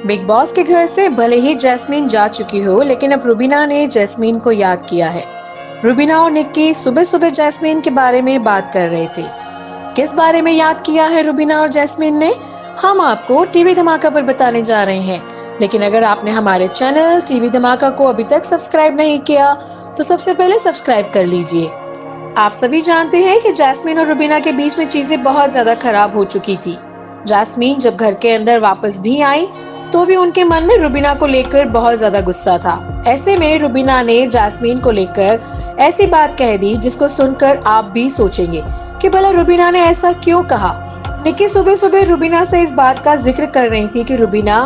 Big boss के घर से भले ही जैस्मीन जा चुकी हो, लेकिन अब रुबीना ने जैस्मीन को याद किया है। रुबीना और निक्की सुबह सुबह जैस्मीन के बारे में बात कर रहे थे। किस बारे में याद किया है रुबीना और जैस्मीन ने, हम आपको टीवी धमाका पर बताने जा रहे हैं। लेकिन अगर आपने हमारे चैनल टीवी धमाका को अभी तक सब्सक्राइब नहीं किया तो सबसे पहले सब्सक्राइब कर लीजिए। आप सभी जानते हैं कि जैस्मीन और रुबीना के बीच में चीजें बहुत ज्यादा खराब हो चुकी थी। जैस्मीन जब घर के अंदर वापस भी आई तो भी उनके मन में रुबीना को लेकर बहुत ज्यादा गुस्सा था। ऐसे में रुबीना ने जैस्मीन को लेकर ऐसी बात कह दी जिसको सुनकर आप भी सोचेंगे कि भला रुबीना ने ऐसा क्यों कहा। निक्की सुबह सुबह रुबीना से इस बात का जिक्र कर रही थी कि रुबीना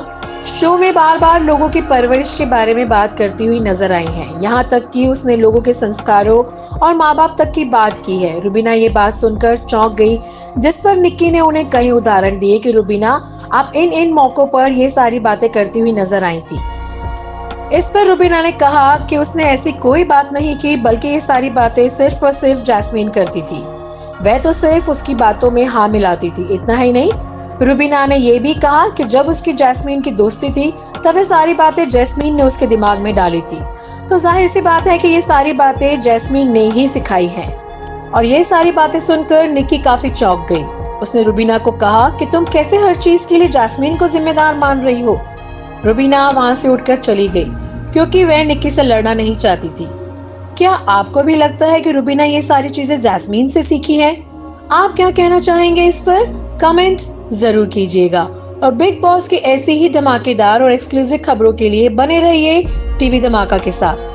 शो में बार बार लोगों की परवरिश के बारे में बात करती हुई नजर आई है। यहाँ तक कि उसने लोगों के संस्कारों और माँ बाप तक की बात की है। रुबीना ये बात सुनकर चौंक गई, जिस पर निक्की ने उन्हें कई उदाहरण दिए कि रुबीना आप इन मौकों पर ये सारी बातें करती हुई नजर आई थी। इस पर रुबीना ने कहा कि उसने ऐसी कोई बात नहीं की, बल्कि ये सारी बातें सिर्फ और सिर्फ जैस्मीन करती थी। वह तो सिर्फ उसकी बातों में हाँ मिलाती थी। इतना ही नहीं, रुबीना ने यह भी कहा कि जब उसकी जैस्मीन की दोस्ती थी तब ये सारी बातें जैस्मीन ने उसके दिमाग में डाली थी। तो जाहिर सी बात है कि ये सारी बातें जैस्मीन ने ही सिखाई हैं। और ये सारी बातें सुनकर निक्की काफी चौंक गई। उसने रुबीना को कहा कि तुम कैसे हर चीज के लिए जैस्मीन को जिम्मेदार मान रही हो। रुबीना वहां से उठकर चली गई क्योंकि वह निक्की से लड़ना नहीं चाहती थी। क्या आपको भी लगता है कि रुबीना ये सारी चीजें जैस्मीन से सीखी है? आप क्या कहना चाहेंगे इस पर? कमेंट जरूर कीजिएगा। और बिग बॉस की ऐसी ही धमाकेदार और एक्सक्लूसिव खबरों के लिए बने रहिए टीवी धमाका के साथ।